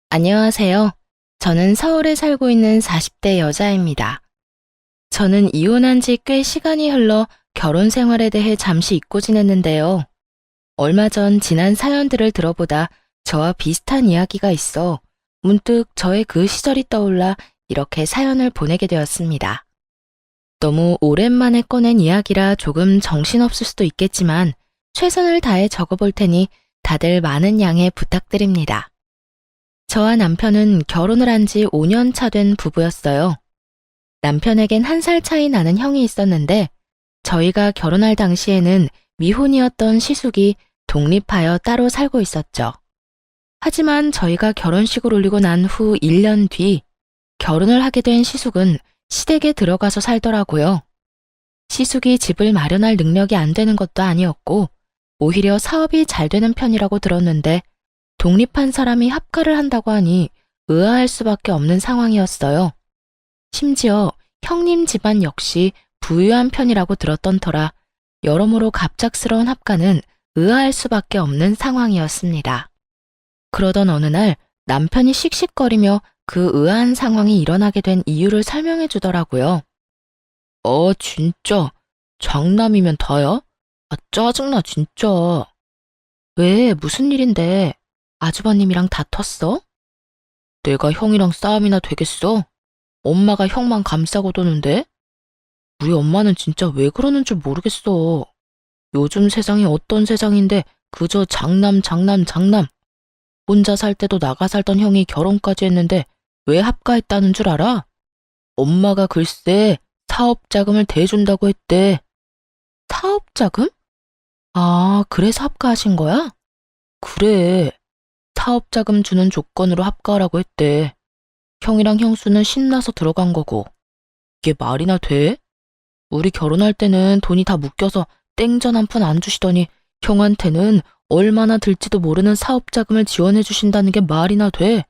안녕하세요. 저는 서울에 살고 있는 40대 여자입니다. 저는 이혼한 지 꽤 시간이 흘러 결혼 생활에 대해 잠시 잊고 지냈는데요. 얼마 전 지난 사연들을 들어보다 저와 비슷한 이야기가 있어 문득 저의 그 시절이 떠올라 이렇게 사연을 보내게 되었습니다. 너무 오랜만에 꺼낸 이야기라 조금 정신없을 수도 있겠지만 최선을 다해 적어볼 테니 다들 많은 양해 부탁드립니다. 저와 남편은 결혼을 한 지 5년 차 된 부부였어요. 남편에겐 1살 차이 나는 형이 있었는데 저희가 결혼할 당시에는 미혼이었던 시숙이 독립하여 따로 살고 있었죠. 하지만 저희가 결혼식을 올리고 난 후 1년 뒤 결혼을 하게 된 시숙은 시댁에 들어가서 살더라고요. 시숙이 집을 마련할 능력이 안 되는 것도 아니었고 오히려 사업이 잘 되는 편이라고 들었는데 독립한 사람이 합가를 한다고 하니 의아할 수밖에 없는 상황이었어요. 심지어 형님 집안 역시 부유한 편이라고 들었던 터라 여러모로 갑작스러운 합가는 의아할 수밖에 없는 상황이었습니다. 그러던 어느 날 남편이 씩씩거리며 그 의아한 상황이 일어나게 된 이유를 설명해 주더라고요. 진짜. 장남이면 다야? 짜증나, 진짜. 왜, 무슨 일인데? 아주버님이랑 다퉜어? 내가 형이랑 싸움이나 되겠어? 엄마가 형만 감싸고 도는데? 우리 엄마는 진짜 왜 그러는 줄 모르겠어. 요즘 세상이 어떤 세상인데 그저 장남, 장남, 장남. 혼자 살 때도 나가 살던 형이 결혼까지 했는데 왜 합가했다는 줄 알아? 엄마가 글쎄 사업자금을 대준다고 했대. 사업자금? 아, 그래서 합가하신 거야? 그래. 사업자금 주는 조건으로 합가하라고 했대. 형이랑 형수는 신나서 들어간 거고. 이게 말이나 돼? 우리 결혼할 때는 돈이 다 묶여서 땡전 한 푼 안 주시더니 형한테는 얼마나 들지도 모르는 사업자금을 지원해 주신다는 게 말이나 돼?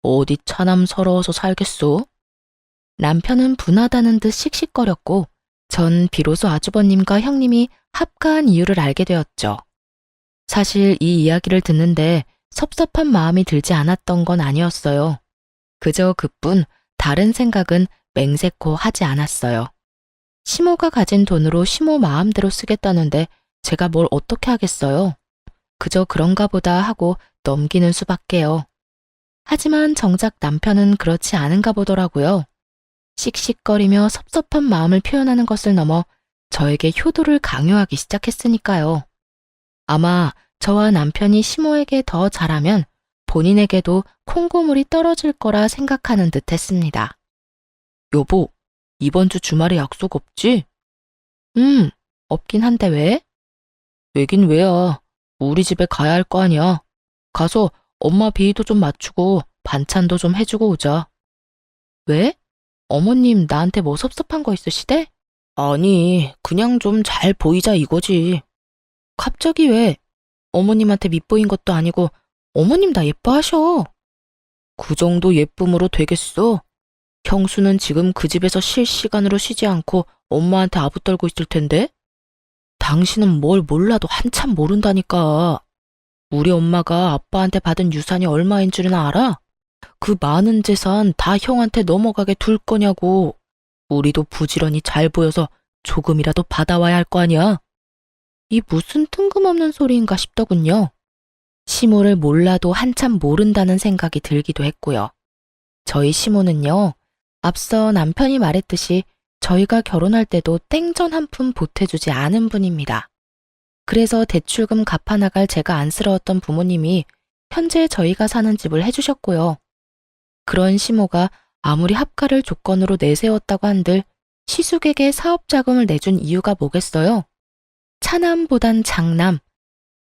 어디 차남 서러워서 살겠소? 남편은 분하다는 듯 씩씩거렸고 전 비로소 아주버님과 형님이 합가한 이유를 알게 되었죠. 사실 이 이야기를 듣는데 섭섭한 마음이 들지 않았던 건 아니었어요. 그저 그뿐 다른 생각은 맹세코 하지 않았어요. 시모가 가진 돈으로 시모 마음대로 쓰겠다는데 제가 뭘 어떻게 하겠어요. 그저 그런가 보다 하고 넘기는 수밖에요. 하지만 정작 남편은 그렇지 않은가 보더라고요. 씩씩거리며 섭섭한 마음을 표현하는 것을 넘어 저에게 효도를 강요하기 시작했으니까요. 아마 저와 남편이 시모에게 더 잘하면 본인에게도 콩고물이 떨어질 거라 생각하는 듯 했습니다. 여보, 이번 주 주말에 약속 없지? 없긴 한데 왜? 왜긴 왜야. 우리 집에 가야 할 거 아니야. 가서 엄마 비위도 좀 맞추고 반찬도 좀 해주고 오자. 왜? 어머님 나한테 뭐 섭섭한 거 있으시대? 아니, 그냥 좀 잘 보이자 이거지. 갑자기 왜? 어머님한테 밉보인 것도 아니고 어머님 나 예뻐하셔. 그 정도 예쁨으로 되겠어? 형수는 지금 그 집에서 실시간으로 쉬지 않고 엄마한테 아부떨고 있을 텐데? 당신은 뭘 몰라도 한참 모른다니까. 우리 엄마가 아빠한테 받은 유산이 얼마인 줄은 알아? 그 많은 재산 다 형한테 넘어가게 둘 거냐고. 우리도 부지런히 잘 보여서 조금이라도 받아와야 할 거 아니야. 이 무슨 뜬금없는 소리인가 싶더군요. 시모를 몰라도 한참 모른다는 생각이 들기도 했고요. 저희 시모는요, 앞서 남편이 말했듯이 저희가 결혼할 때도 땡전 한 푼 보태주지 않은 분입니다. 그래서 대출금 갚아 나갈 제가 안쓰러웠던 부모님이 현재 저희가 사는 집을 해주셨고요. 그런 시모가 아무리 합가를 조건으로 내세웠다고 한들 시숙에게 사업자금을 내준 이유가 뭐겠어요? 차남보단 장남,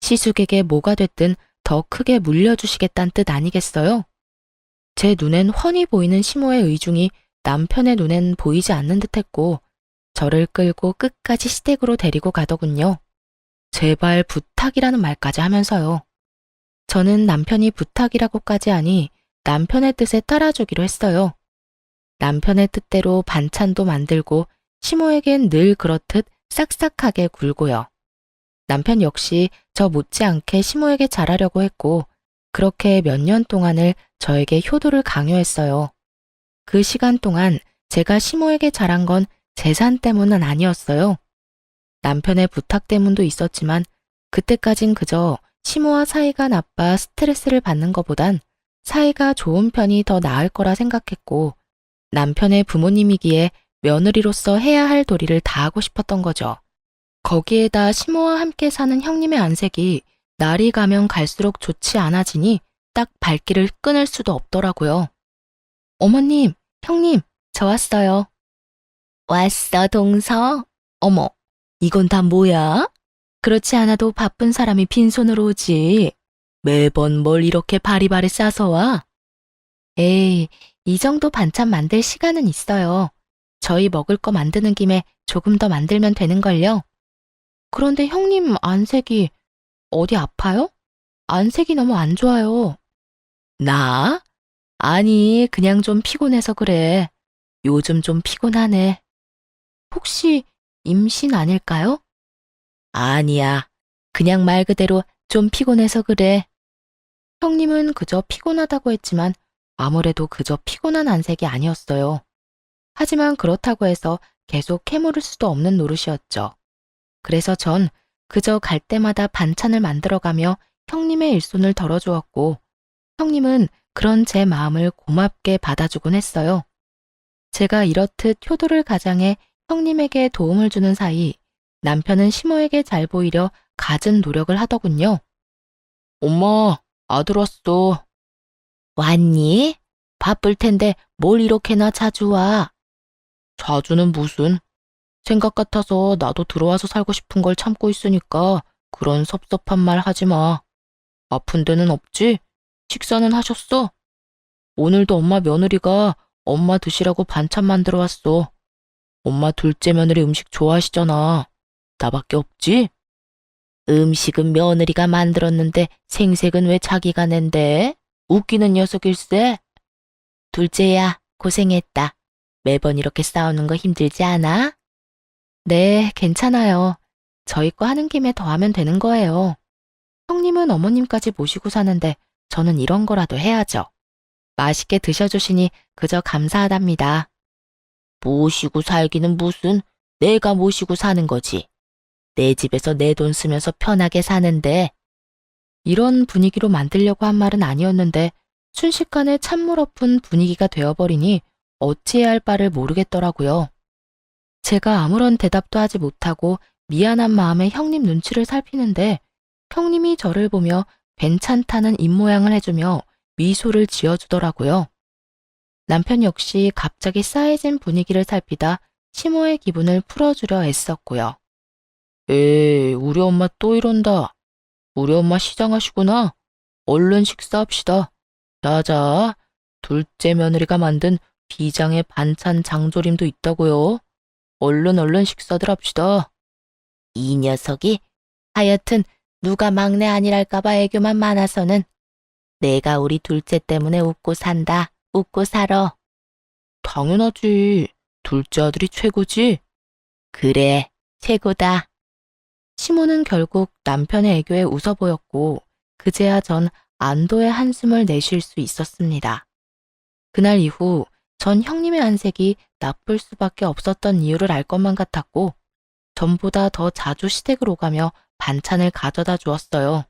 시숙에게 뭐가 됐든 더 크게 물려주시겠다는 뜻 아니겠어요? 제 눈엔 훤히 보이는 시모의 의중이 남편의 눈엔 보이지 않는 듯했고 저를 끌고 끝까지 시댁으로 데리고 가더군요. 제발 부탁이라는 말까지 하면서요. 저는 남편이 부탁이라고까지 하니 남편의 뜻에 따라주기로 했어요. 남편의 뜻대로 반찬도 만들고 시모에겐 늘 그렇듯 싹싹하게 굴고요. 남편 역시 저 못지않게 시모에게 잘하려고 했고 그렇게 몇 년 동안을 저에게 효도를 강요했어요. 그 시간 동안 제가 시모에게 잘한 건 재산 때문은 아니었어요. 남편의 부탁 때문도 있었지만 그때까진 그저 시모와 사이가 나빠 스트레스를 받는 것보단 사이가 좋은 편이 더 나을 거라 생각했고 남편의 부모님이기에 며느리로서 해야 할 도리를 다하고 싶었던 거죠. 거기에다 시모와 함께 사는 형님의 안색이 날이 가면 갈수록 좋지 않아지니 딱 발길을 끊을 수도 없더라고요. 어머님, 형님, 저 왔어요. 왔어, 동서? 어머, 이건 다 뭐야? 그렇지 않아도 바쁜 사람이 빈손으로 오지. 매번 뭘 이렇게 바리바리 싸서 와? 에이, 이 정도 반찬 만들 시간은 있어요. 저희 먹을 거 만드는 김에 조금 더 만들면 되는걸요. 그런데 형님 안색이 어디 아파요? 안색이 너무 안 좋아요. 나? 아니, 그냥 좀 피곤해서 그래. 요즘 좀 피곤하네. 혹시 임신 아닐까요? 아니야. 그냥 말 그대로 좀 피곤해서 그래. 형님은 그저 피곤하다고 했지만 아무래도 그저 피곤한 안색이 아니었어요. 하지만 그렇다고 해서 계속 캐물을 수도 없는 노릇이었죠. 그래서 전 그저 갈 때마다 반찬을 만들어가며 형님의 일손을 덜어주었고 형님은 그런 제 마음을 고맙게 받아주곤 했어요. 제가 이렇듯 효도를 가장해 형님에게 도움을 주는 사이 남편은 시모에게 잘 보이려 갖은 노력을 하더군요. 엄마, 아들 왔어. 왔니? 바쁠 텐데 뭘 이렇게나 자주 와? 자주는 무슨? 생각 같아서 나도 들어와서 살고 싶은 걸 참고 있으니까 그런 섭섭한 말 하지 마. 아픈 데는 없지? 식사는 하셨어? 오늘도 엄마 며느리가 엄마 드시라고 반찬 만들어 왔어. 엄마 둘째 며느리 음식 좋아하시잖아. 나밖에 없지? 음식은 며느리가 만들었는데 생색은 왜 자기가 낸대? 웃기는 녀석일세. 둘째야, 고생했다. 매번 이렇게 싸우는 거 힘들지 않아? 네, 괜찮아요. 저희 거 하는 김에 더 하면 되는 거예요. 형님은 어머님까지 모시고 사는데 저는 이런 거라도 해야죠. 맛있게 드셔주시니 그저 감사하답니다. 모시고 살기는 무슨, 내가 모시고 사는 거지. 내 집에서 내 돈 쓰면서 편하게 사는데. 이런 분위기로 만들려고 한 말은 아니었는데 순식간에 찬물 엎은 분위기가 되어버리니 어찌해야 할 바를 모르겠더라고요. 제가 아무런 대답도 하지 못하고 미안한 마음에 형님 눈치를 살피는데 형님이 저를 보며 괜찮다는 입모양을 해주며 미소를 지어주더라고요. 남편 역시 갑자기 싸해진 분위기를 살피다 시모의 기분을 풀어주려 애썼고요. 에이, 우리 엄마 또 이런다. 우리 엄마 시장하시구나. 얼른 식사합시다. 자자, 둘째 며느리가 만든 비장의 반찬 장조림도 있다고요. 얼른 식사들 합시다. 이 녀석이 하여튼 누가 막내 아니랄까봐 애교만 많아서는 내가 우리 둘째 때문에 웃고 산다. 웃고 살아. 당연하지. 둘째 아들이 최고지. 그래, 최고다. 시모는 결국 남편의 애교에 웃어 보였고 그제야 전 안도의 한숨을 내쉴 수 있었습니다. 그날 이후 전 형님의 안색이 나쁠 수밖에 없었던 이유를 알 것만 같았고 전보다 더 자주 시댁을 오가며 반찬을 가져다 주었어요.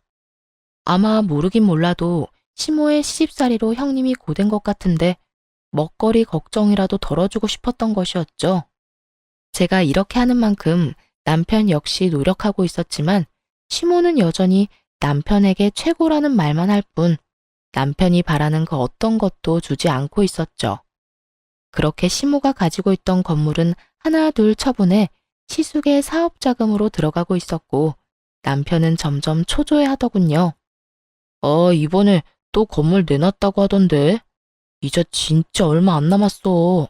아마 모르긴 몰라도 시모의 시집살이로 형님이 고된 것 같은데 먹거리 걱정이라도 덜어주고 싶었던 것이었죠. 제가 이렇게 하는 만큼 남편 역시 노력하고 있었지만 시모는 여전히 남편에게 최고라는 말만 할 뿐 남편이 바라는 그 어떤 것도 주지 않고 있었죠. 그렇게 시모가 가지고 있던 건물은 하나 둘 처분해 시숙의 사업 자금으로 들어가고 있었고 남편은 점점 초조해하더군요. 이번에 또 건물 내놨다고 하던데. 이제 진짜 얼마 안 남았어.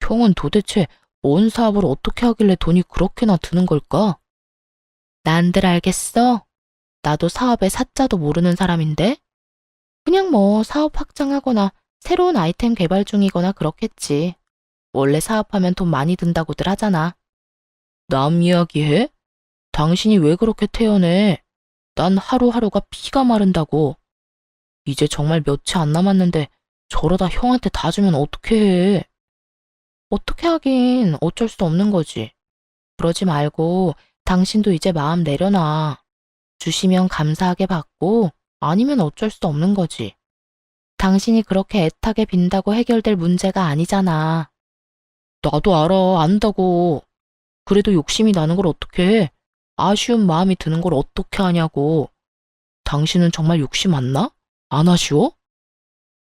형은 도대체 뭔 사업을 어떻게 하길래 돈이 그렇게나 드는 걸까? 난들 알겠어? 나도 사업의 사자도 모르는 사람인데? 그냥 뭐 사업 확장하거나 새로운 아이템 개발 중이거나 그렇겠지. 원래 사업하면 돈 많이 든다고들 하잖아. 남 이야기해? 당신이 왜 그렇게 태연해? 난 하루하루가 피가 마른다고. 이제 정말 며칠 안 남았는데 저러다 형한테 다 주면 어떡해 해. 어떻게 하긴 어쩔 수 없는 거지. 그러지 말고 당신도 이제 마음 내려놔. 주시면 감사하게 받고 아니면 어쩔 수 없는 거지. 당신이 그렇게 애타게 빈다고 해결될 문제가 아니잖아. 나도 알아, 안다고. 그래도 욕심이 나는 걸 어떻게 해? 아쉬운 마음이 드는 걸 어떻게 하냐고. 당신은 정말 욕심 안 나? 안 아쉬워?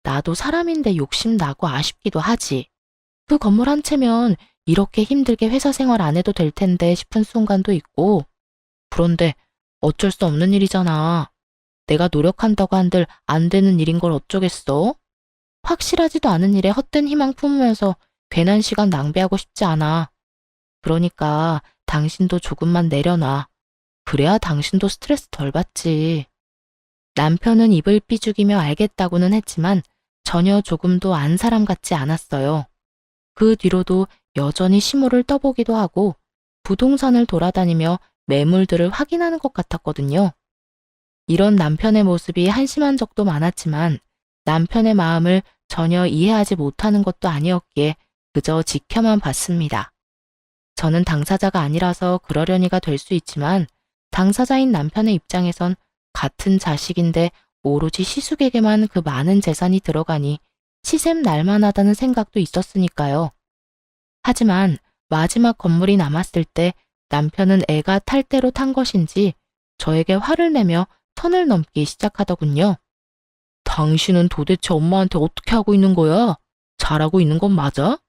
나도 사람인데 욕심 나고 아쉽기도 하지. 그 건물 한 채면 이렇게 힘들게 회사 생활 안 해도 될 텐데 싶은 순간도 있고. 그런데 어쩔 수 없는 일이잖아. 내가 노력한다고 한들 안 되는 일인 걸 어쩌겠어? 확실하지도 않은 일에 헛된 희망 품으면서 괜한 시간 낭비하고 싶지 않아. 그러니까 당신도 조금만 내려놔. 그래야 당신도 스트레스 덜 받지. 남편은 입을 삐죽이며 알겠다고는 했지만 전혀 조금도 안 사람 같지 않았어요. 그 뒤로도 여전히 시모를 떠보기도 하고 부동산을 돌아다니며 매물들을 확인하는 것 같았거든요. 이런 남편의 모습이 한심한 적도 많았지만 남편의 마음을 전혀 이해하지 못하는 것도 아니었기에 그저 지켜만 봤습니다. 저는 당사자가 아니라서 그러려니가 될 수 있지만 당사자인 남편의 입장에선 같은 자식인데 오로지 시숙에게만 그 많은 재산이 들어가니 시샘 날만하다는 생각도 있었으니까요. 하지만 마지막 건물이 남았을 때 남편은 애가 탈 대로 탄 것인지 저에게 화를 내며 선을 넘기 시작하더군요. 당신은 도대체 엄마한테 어떻게 하고 있는 거야? 잘하고 있는 건 맞아?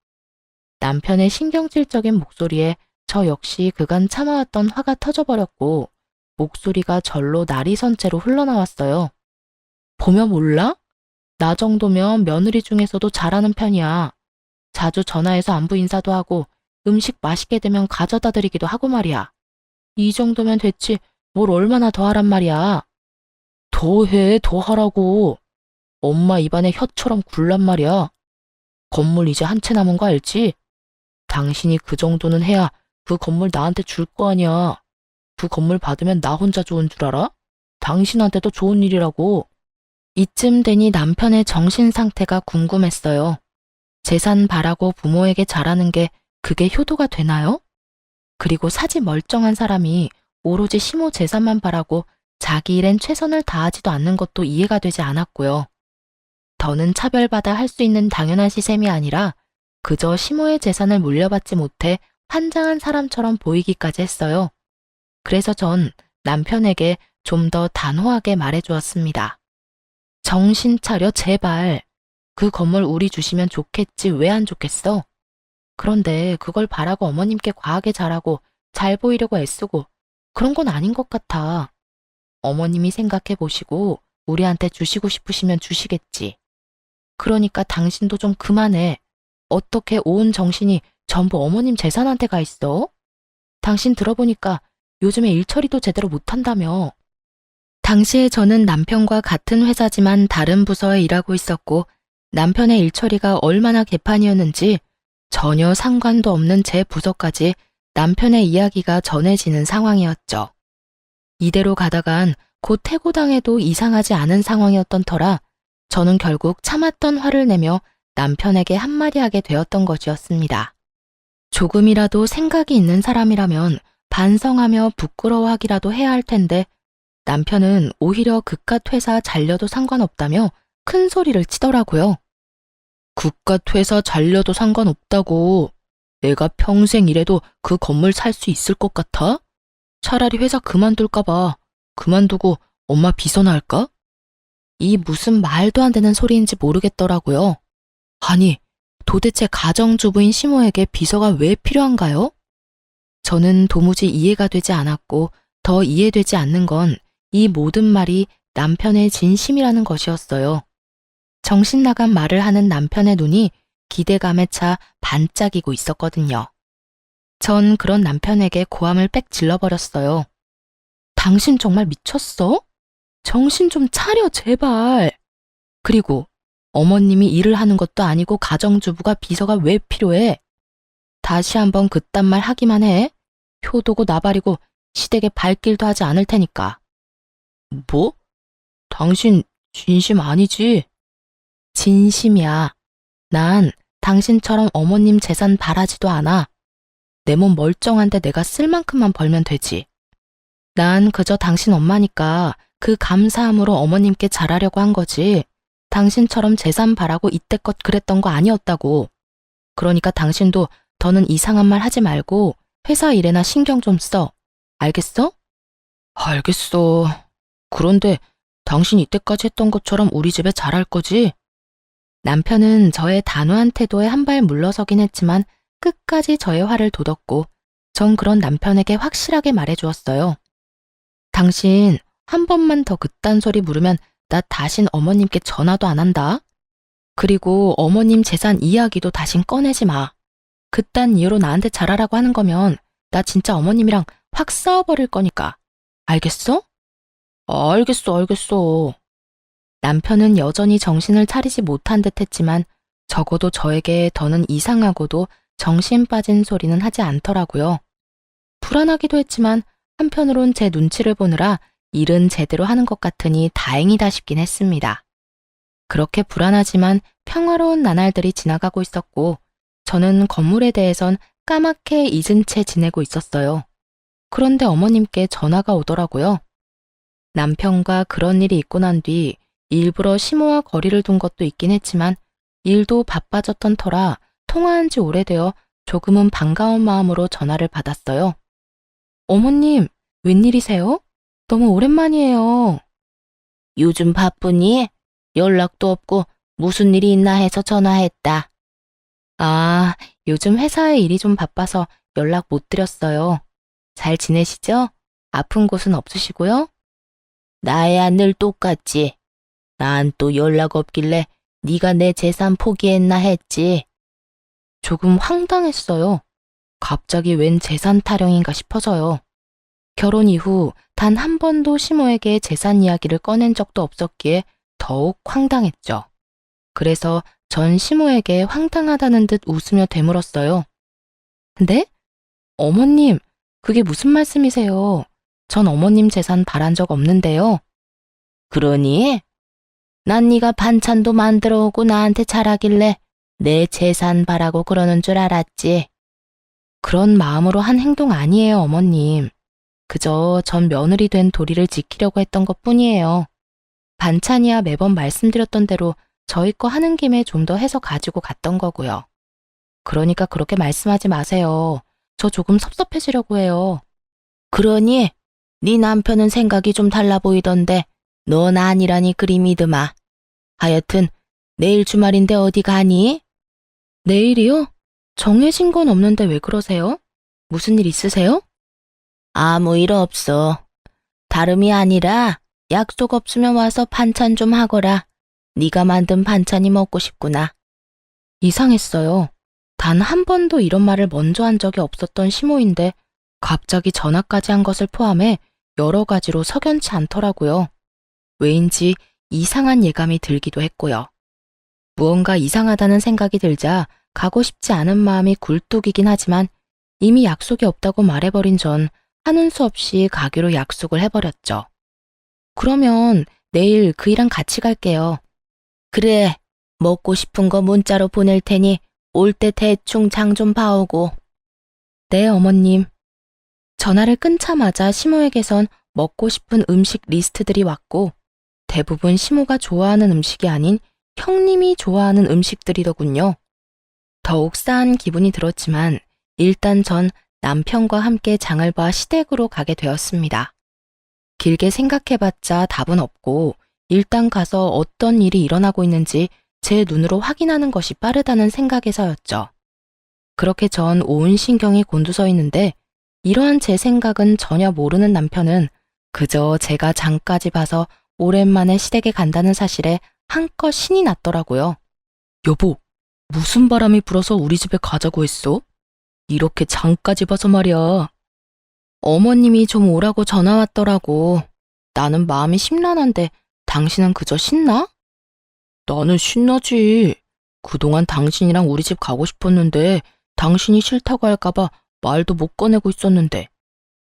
남편의 신경질적인 목소리에 저 역시 그간 참아왔던 화가 터져버렸고 목소리가 절로 날이 선 채로 흘러나왔어요. 보면 몰라? 나 정도면 며느리 중에서도 잘하는 편이야. 자주 전화해서 안부 인사도 하고 음식 맛있게 되면 가져다 드리기도 하고 말이야. 이 정도면 됐지 뭘 얼마나 더 하란 말이야. 더 해, 더 하라고. 엄마 입안에 혀처럼 굴란 말이야. 건물 이제 한 채 남은 거 알지? 당신이 그 정도는 해야 그 건물 나한테 줄 거 아니야. 그 건물 받으면 나 혼자 좋은 줄 알아? 당신한테도 좋은 일이라고. 이쯤 되니 남편의 정신 상태가 궁금했어요. 재산 바라고 부모에게 잘하는 게 그게 효도가 되나요? 그리고 사지 멀쩡한 사람이 오로지 시모 재산만 바라고 자기 일엔 최선을 다하지도 않는 것도 이해가 되지 않았고요. 더는 차별받아 할 수 있는 당연한 시샘이 아니라 그저 시모의 재산을 물려받지 못해 환장한 사람처럼 보이기까지 했어요. 그래서 전 남편에게 좀 더 단호하게 말해주었습니다. 정신 차려 제발. 그 건물 우리 주시면 좋겠지 왜 안 좋겠어? 그런데 그걸 바라고 어머님께 과하게 잘하고 잘 보이려고 애쓰고 그런 건 아닌 것 같아. 어머님이 생각해 보시고 우리한테 주시고 싶으시면 주시겠지. 그러니까 당신도 좀 그만해. 어떻게 온 정신이 전부 어머님 재산한테 가 있어? 당신 들어보니까 요즘에 일처리도 제대로 못한다며. 당시에 저는 남편과 같은 회사지만 다른 부서에 일하고 있었고 남편의 일처리가 얼마나 개판이었는지 전혀 상관도 없는 제 부서까지 남편의 이야기가 전해지는 상황이었죠. 이대로 가다간 곧 해고당해도 이상하지 않은 상황이었던 터라 저는 결국 참았던 화를 내며 남편에게 한마디 하게 되었던 것이었습니다. 조금이라도 생각이 있는 사람이라면 반성하며 부끄러워하기라도 해야 할 텐데 남편은 오히려 그깟 회사 잘려도 상관없다며 큰 소리를 치더라고요. 그깟 회사 잘려도 상관없다고. 내가 평생 일해도 그 건물 살 수 있을 것 같아? 차라리 회사 그만둘까봐. 그만두고 엄마 비서나 할까? 이 무슨 말도 안 되는 소리인지 모르겠더라고요. 아니, 도대체 가정주부인 시모에게 비서가 왜 필요한가요? 저는 도무지 이해가 되지 않았고 더 이해되지 않는 건 이 모든 말이 남편의 진심이라는 것이었어요. 정신 나간 말을 하는 남편의 눈이 기대감에 차 반짝이고 있었거든요. 전 그런 남편에게 고함을 빽 질러버렸어요. 당신 정말 미쳤어? 정신 좀 차려, 제발. 그리고 어머님이 일을 하는 것도 아니고 가정주부가 비서가 왜 필요해? 다시 한번 그딴 말 하기만 해. 효도고 나발이고 시댁에 발길도 하지 않을 테니까. 뭐? 당신 진심 아니지? 진심이야. 난 당신처럼 어머님 재산 바라지도 않아. 내 몸 멀쩡한데 내가 쓸 만큼만 벌면 되지. 난 그저 당신 엄마니까 그 감사함으로 어머님께 잘하려고 한 거지. 당신처럼 재산 바라고 이때껏 그랬던 거 아니었다고. 그러니까 당신도 더는 이상한 말 하지 말고 회사 일에나 신경 좀 써. 알겠어? 알겠어. 그런데 당신 이때까지 했던 것처럼 우리 집에 잘할 거지? 남편은 저의 단호한 태도에 한 발 물러서긴 했지만 끝까지 저의 화를 돋웠고 전 그런 남편에게 확실하게 말해주었어요. 당신 한 번만 더 그딴 소리 물으면 나 다신 어머님께 전화도 안 한다. 그리고 어머님 재산 이야기도 다신 꺼내지 마. 그딴 이유로 나한테 잘하라고 하는 거면 나 진짜 어머님이랑 확 싸워버릴 거니까. 알겠어? 알겠어. 남편은 여전히 정신을 차리지 못한 듯 했지만 적어도 저에게 더는 이상하고도 정신 빠진 소리는 하지 않더라고요. 불안하기도 했지만 한편으론 제 눈치를 보느라 일은 제대로 하는 것 같으니 다행이다 싶긴 했습니다. 그렇게 불안하지만 평화로운 나날들이 지나가고 있었고 저는 건물에 대해선 까맣게 잊은 채 지내고 있었어요. 그런데 어머님께 전화가 오더라고요. 남편과 그런 일이 있고 난 뒤 일부러 시모와 거리를 둔 것도 있긴 했지만 일도 바빠졌던 터라 통화한 지 오래되어 조금은 반가운 마음으로 전화를 받았어요. 어머님, 웬일이세요? 너무 오랜만이에요. 요즘 바쁘니? 연락도 없고 무슨 일이 있나 해서 전화했다. 아, 요즘 회사에 일이 좀 바빠서 연락 못 드렸어요. 잘 지내시죠? 아픈 곳은 없으시고요? 나야 늘 똑같지. 난 또 연락 없길래 네가 내 재산 포기했나 했지. 조금 황당했어요. 갑자기 웬 재산 타령인가 싶어서요. 결혼 이후 단 한 번도 시모에게 재산 이야기를 꺼낸 적도 없었기에 더욱 황당했죠. 그래서 전 시모에게 황당하다는 듯 웃으며 되물었어요. 근데? 어머님, 그게 무슨 말씀이세요? 전 어머님 재산 바란 적 없는데요. 그러니? 난 네가 반찬도 만들어 오고 나한테 잘하길래 내 재산 바라고 그러는 줄 알았지. 그런 마음으로 한 행동 아니에요, 어머님. 그저 전 며느리 된 도리를 지키려고 했던 것뿐이에요. 반찬이야 매번 말씀드렸던 대로 저희 거 하는 김에 좀 더 해서 가지고 갔던 거고요. 그러니까 그렇게 말씀하지 마세요. 저 조금 섭섭해지려고 해요. 그러니? 네 남편은 생각이 좀 달라 보이던데 넌 아니라니 그리 믿으마. 하여튼 내일 주말인데 어디 가니? 내일이요? 정해진 건 없는데 왜 그러세요? 무슨 일 있으세요? 아무 일 없어. 다름이 아니라 약속 없으면 와서 반찬 좀 하거라. 네가 만든 반찬이 먹고 싶구나. 이상했어요. 단 한 번도 이런 말을 먼저 한 적이 없었던 시모인데 갑자기 전화까지 한 것을 포함해 여러 가지로 석연치 않더라고요. 왜인지 이상한 예감이 들기도 했고요. 무언가 이상하다는 생각이 들자 가고 싶지 않은 마음이 굴뚝이긴 하지만 이미 약속이 없다고 말해버린 전 하는 수 없이 가기로 약속을 해버렸죠. 그러면 내일 그이랑 같이 갈게요. 그래, 먹고 싶은 거 문자로 보낼 테니 올 때 대충 장 좀 봐오고. 네, 어머님. 전화를 끊자마자 시모에게선 먹고 싶은 음식 리스트들이 왔고 대부분 시모가 좋아하는 음식이 아닌 형님이 좋아하는 음식들이더군요. 더욱 싸한 기분이 들었지만 일단 전 남편과 함께 장을 봐 시댁으로 가게 되었습니다. 길게 생각해봤자 답은 없고 일단 가서 어떤 일이 일어나고 있는지 제 눈으로 확인하는 것이 빠르다는 생각에서였죠. 그렇게 전 온 신경이 곤두서 있는데 이러한 제 생각은 전혀 모르는 남편은 그저 제가 장까지 봐서 오랜만에 시댁에 간다는 사실에 한껏 신이 났더라고요. 여보, 무슨 바람이 불어서 우리 집에 가자고 했어? 이렇게 장까지 봐서 말이야. 어머님이 좀 오라고 전화 왔더라고. 나는 마음이 심란한데 당신은 그저 신나? 나는 신나지. 그동안 당신이랑 우리 집 가고 싶었는데 당신이 싫다고 할까봐 말도 못 꺼내고 있었는데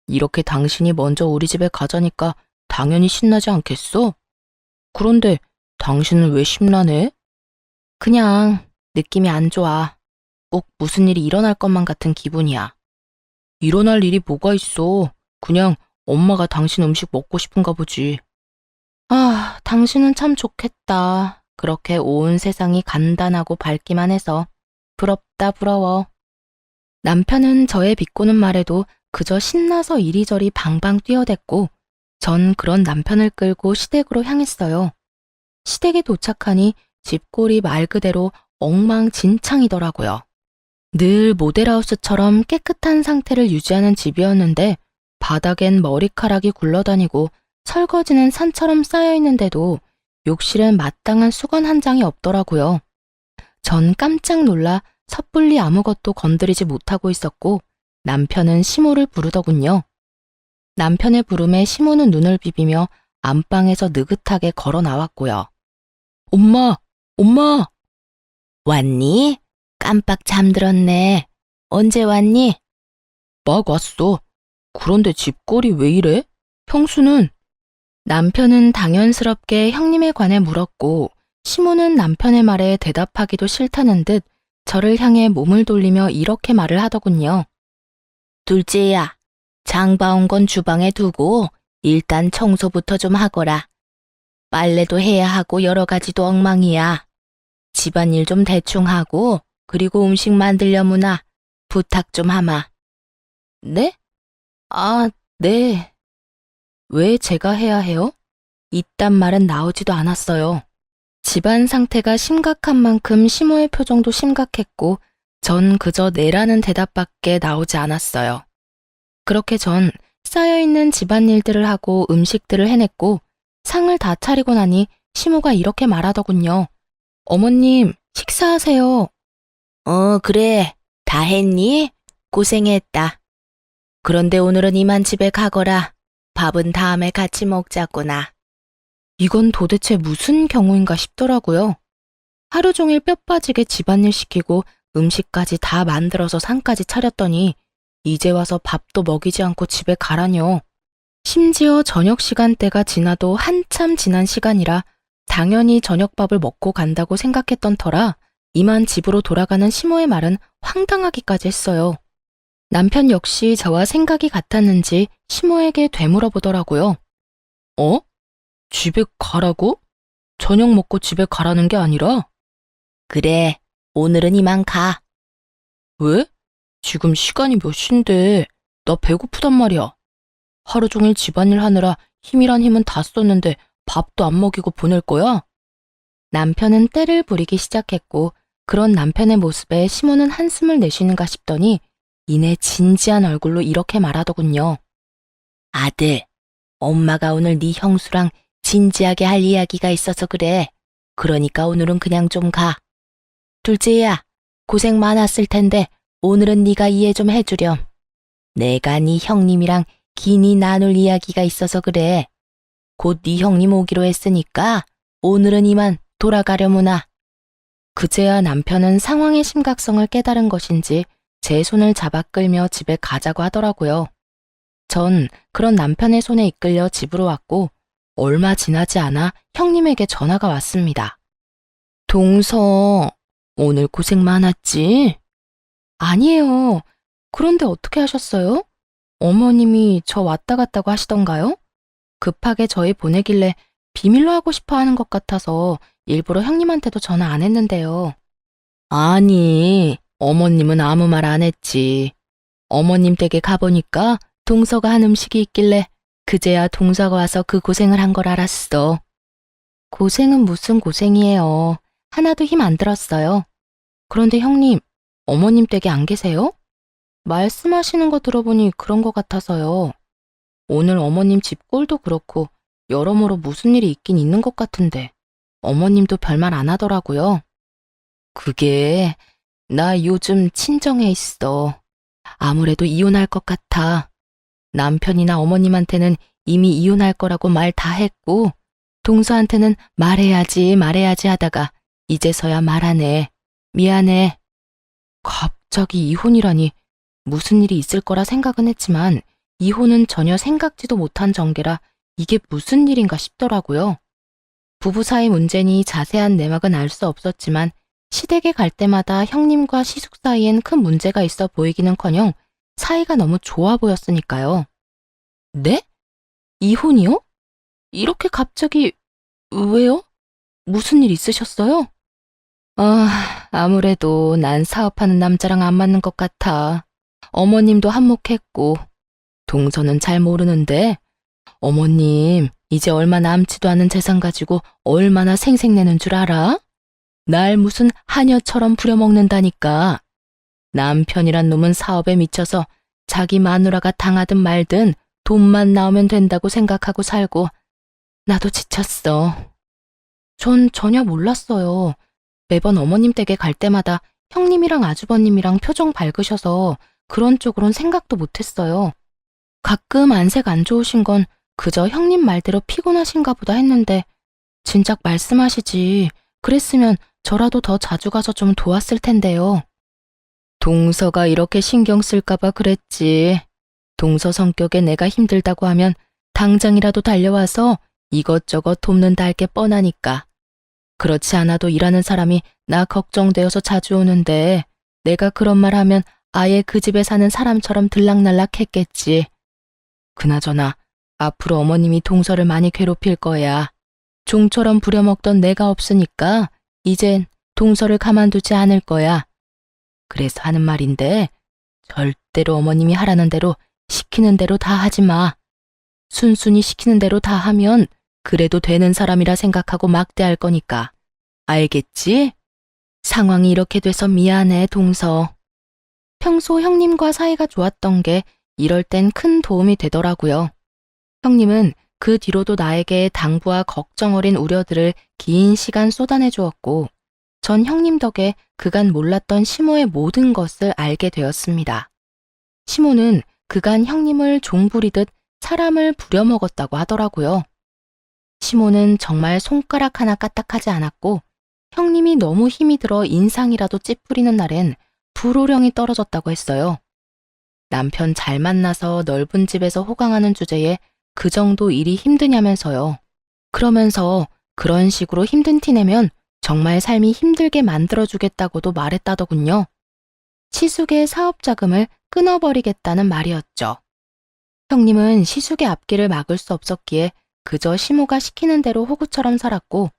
이렇게 당신이 먼저 우리 집에 가자니까 당연히 신나지 않겠어? 그런데 당신은 왜 심란해? 그냥 느낌이 안 좋아. 꼭 무슨 일이 일어날 것만 같은 기분이야. 일어날 일이 뭐가 있어. 그냥 엄마가 당신 음식 먹고 싶은가 보지. 아, 당신은 참 좋겠다. 그렇게 온 세상이 간단하고 밝기만 해서 부럽다 부러워. 남편은 저의 비꼬는 말에도 그저 신나서 이리저리 방방 뛰어댔고 전 그런 남편을 끌고 시댁으로 향했어요. 시댁에 도착하니 집골이 말 그대로 엉망진창이더라고요. 늘 모델하우스처럼 깨끗한 상태를 유지하는 집이었는데 바닥엔 머리카락이 굴러다니고 설거지는 산처럼 쌓여있는데도 욕실엔 마땅한 수건 한 장이 없더라고요. 전 깜짝 놀라 섣불리 아무것도 건드리지 못하고 있었고 남편은 시모를 부르더군요. 남편의 부름에 시모는 눈을 비비며 안방에서 느긋하게 걸어 나왔고요. 엄마! 엄마! 왔니? 깜빡 잠들었네. 언제 왔니? 막 왔어. 그런데 집골이 왜 이래? 형수는? 남편은 당연스럽게 형님에 관해 물었고 시모는 남편의 말에 대답하기도 싫다는 듯 저를 향해 몸을 돌리며 이렇게 말을 하더군요. 둘째야, 장 봐온 건 주방에 두고 일단 청소부터 좀 하거라. 빨래도 해야 하고 여러 가지도 엉망이야. 집안일 좀 대충 하고 그리고 음식 만들려무나 부탁 좀 하마. 네? 아, 네. 왜 제가 해야 해요? 이딴 말은 나오지도 않았어요. 집안 상태가 심각한 만큼 시모의 표정도 심각했고 전 그저 네라는 대답밖에 나오지 않았어요. 그렇게 전 쌓여있는 집안일들을 하고 음식들을 해냈고 상을 다 차리고 나니 시모가 이렇게 말하더군요. 어머님, 식사하세요. 그래. 다 했니? 고생했다. 그런데 오늘은 이만 집에 가거라. 밥은 다음에 같이 먹자꾸나. 이건 도대체 무슨 경우인가 싶더라고요. 하루 종일 뼈 빠지게 집안일 시키고 음식까지 다 만들어서 상까지 차렸더니 이제 와서 밥도 먹이지 않고 집에 가라뇨. 심지어 저녁 시간대가 지나도 한참 지난 시간이라 당연히 저녁밥을 먹고 간다고 생각했던 터라 이만 집으로 돌아가는 시모의 말은 황당하기까지 했어요. 남편 역시 저와 생각이 같았는지 시모에게 되물어보더라고요. 어? 집에 가라고? 저녁 먹고 집에 가라는 게 아니라? 그래, 오늘은 이만 가. 왜? 지금 시간이 몇 시인데 나 배고프단 말이야. 하루 종일 집안일 하느라 힘이란 힘은 다 썼는데 밥도 안 먹이고 보낼 거야? 남편은 떼를 부리기 시작했고 그런 남편의 모습에 시모는 한숨을 내쉬는가 싶더니 이내 진지한 얼굴로 이렇게 말하더군요. 아들, 엄마가 오늘 네 형수랑 진지하게 할 이야기가 있어서 그래. 그러니까 오늘은 그냥 좀 가. 둘째야, 고생 많았을 텐데 오늘은 네가 이해 좀 해주렴. 내가 네 형님이랑 긴히 나눌 이야기가 있어서 그래. 곧 네 형님 오기로 했으니까 오늘은 이만 돌아가려무나. 그제야 남편은 상황의 심각성을 깨달은 것인지 제 손을 잡아 끌며 집에 가자고 하더라고요. 전 그런 남편의 손에 이끌려 집으로 왔고 얼마 지나지 않아 형님에게 전화가 왔습니다. 동서, 오늘 고생 많았지? 아니에요. 그런데 어떻게 하셨어요? 어머님이 저 왔다 갔다고 하시던가요? 급하게 저희 보내길래 비밀로 하고 싶어 하는 것 같아서 일부러 형님한테도 전화 안 했는데요. 아니, 어머님은 아무 말 안 했지. 어머님 댁에 가보니까 동서가 한 음식이 있길래 그제야 동서가 와서 그 고생을 한 걸 알았어. 고생은 무슨 고생이에요. 하나도 힘 안 들었어요. 그런데 형님, 어머님 댁에 안 계세요? 말씀하시는 거 들어보니 그런 것 같아서요. 오늘 어머님 집 꼴도 그렇고 여러모로 무슨 일이 있긴 있는 것 같은데 어머님도 별말 안 하더라고요. 그게 나 요즘 친정에 있어. 아무래도 이혼할 것 같아. 남편이나 어머님한테는 이미 이혼할 거라고 말 다 했고 동서한테는 말해야지 하다가 이제서야 말하네. 미안해. 갑자기 이혼이라니 무슨 일이 있을 거라 생각은 했지만 이혼은 전혀 생각지도 못한 전개라 이게 무슨 일인가 싶더라고요. 부부 사이 문제니 자세한 내막은 알 수 없었지만 시댁에 갈 때마다 형님과 시숙 사이엔 큰 문제가 있어 보이기는커녕 사이가 너무 좋아 보였으니까요. 네? 이혼이요? 이렇게 갑자기 왜요? 무슨 일 있으셨어요? 아무래도 난 사업하는 남자랑 안 맞는 것 같아. 어머님도 한몫했고 동서는 잘 모르는데 어머님 이제 얼마 남지도 않은 재산 가지고 얼마나 생색내는 줄 알아? 날 무슨 하녀처럼 부려먹는다니까. 남편이란 놈은 사업에 미쳐서 자기 마누라가 당하든 말든 돈만 나오면 된다고 생각하고 살고 나도 지쳤어. 전 전혀 몰랐어요. 매번 어머님 댁에 갈 때마다 형님이랑 아주버님이랑 표정 밝으셔서 그런 쪽으론 생각도 못했어요. 가끔 안색 안 좋으신 건 그저 형님 말대로 피곤하신가 보다 했는데 진작 말씀하시지. 그랬으면 저라도 더 자주 가서 좀 도왔을 텐데요. 동서가 이렇게 신경 쓸까봐 그랬지. 동서 성격에 내가 힘들다고 하면 당장이라도 달려와서 이것저것 돕는다 할 게 뻔하니까. 그렇지 않아도 일하는 사람이 나 걱정되어서 자주 오는데 내가 그런 말 하면 아예 그 집에 사는 사람처럼 들락날락 했겠지. 그나저나 앞으로 어머님이 동서를 많이 괴롭힐 거야. 종처럼 부려먹던 내가 없으니까 이젠 동서를 가만두지 않을 거야. 그래서 하는 말인데 절대로 어머님이 하라는 대로 시키는 대로 다 하지 마. 순순히 시키는 대로 다 하면 그래도 되는 사람이라 생각하고 막대할 거니까. 알겠지? 상황이 이렇게 돼서 미안해, 동서. 평소 형님과 사이가 좋았던 게 이럴 땐 큰 도움이 되더라고요. 형님은 그 뒤로도 나에게 당부와 걱정 어린 우려들을 긴 시간 쏟아내 주었고, 전 형님 덕에 그간 몰랐던 시모의 모든 것을 알게 되었습니다. 시모는 그간 형님을 종부리듯 사람을 부려먹었다고 하더라고요. 시모는 정말 손가락 하나 까딱하지 않았고 형님이 너무 힘이 들어 인상이라도 찌푸리는 날엔 불호령이 떨어졌다고 했어요. 남편 잘 만나서 넓은 집에서 호강하는 주제에 그 정도 일이 힘드냐면서요. 그러면서 그런 식으로 힘든 티 내면 정말 삶이 힘들게 만들어주겠다고도 말했다더군요. 시숙의 사업 자금을 끊어버리겠다는 말이었죠. 형님은 시숙의 앞길을 막을 수 없었기에 그저 시모가 시키는 대로 호구처럼 살았고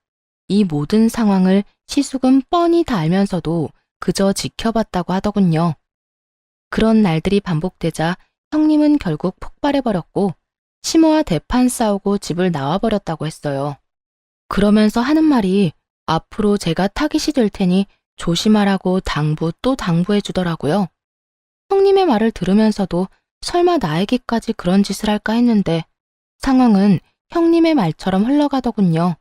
이 모든 상황을 시숙은 뻔히 다 알면서도 그저 지켜봤다고 하더군요. 그런 날들이 반복되자 형님은 결국 폭발해버렸고 시모와 대판 싸우고 집을 나와버렸다고 했어요. 그러면서 하는 말이 앞으로 제가 타깃이 될 테니 조심하라고 당부 또 당부해 주더라고요. 형님의 말을 들으면서도 설마 나에게까지 그런 짓을 할까 했는데 상황은 형님의 말처럼 흘러가더군요.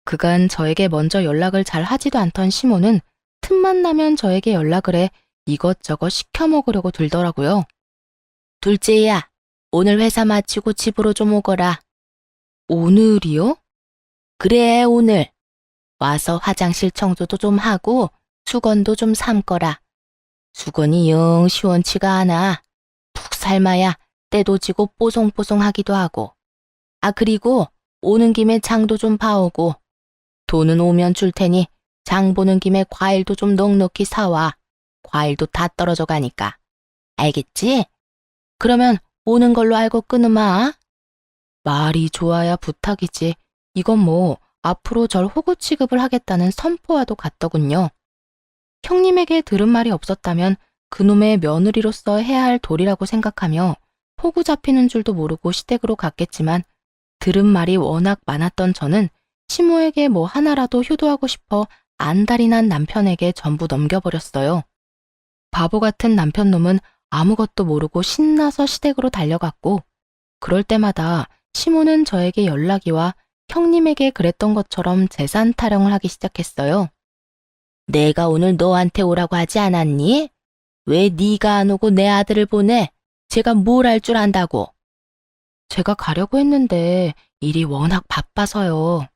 그간 저에게 먼저 연락을 잘 하지도 않던 시모는 틈만 나면 저에게 연락을 해 이것저것 시켜 먹으려고 들더라고요. 둘째야, 오늘 회사 마치고 집으로 좀 오거라. 오늘이요? 그래, 오늘. 와서 화장실 청소도 좀 하고 수건도 좀 삶거라. 수건이 영 시원치가 않아. 푹 삶아야 때도 지고 뽀송뽀송하기도 하고. 그리고 오는 김에 장도 좀 봐오고. 돈은 오면 줄 테니 장 보는 김에 과일도 좀 넉넉히 사와. 과일도 다 떨어져 가니까. 알겠지? 그러면 오는 걸로 알고 끊으마. 말이 좋아야 부탁이지. 이건 뭐 앞으로 절 호구 취급을 하겠다는 선포와도 같더군요. 형님에게 들은 말이 없었다면 그놈의 며느리로서 해야 할 도리라고 생각하며 호구 잡히는 줄도 모르고 시댁으로 갔겠지만 들은 말이 워낙 많았던 저는 시모에게 뭐 하나라도 효도하고 싶어 안달이 난 남편에게 전부 넘겨버렸어요. 바보 같은 남편놈은 아무것도 모르고 신나서 시댁으로 달려갔고 그럴 때마다 시모는 저에게 연락이 와 형님에게 그랬던 것처럼 재산 타령을 하기 시작했어요. 내가 오늘 너한테 오라고 하지 않았니? 왜 네가 안 오고 내 아들을 보내? 제가 뭘 할 줄 안다고. 제가 가려고 했는데 일이 워낙 바빠서요.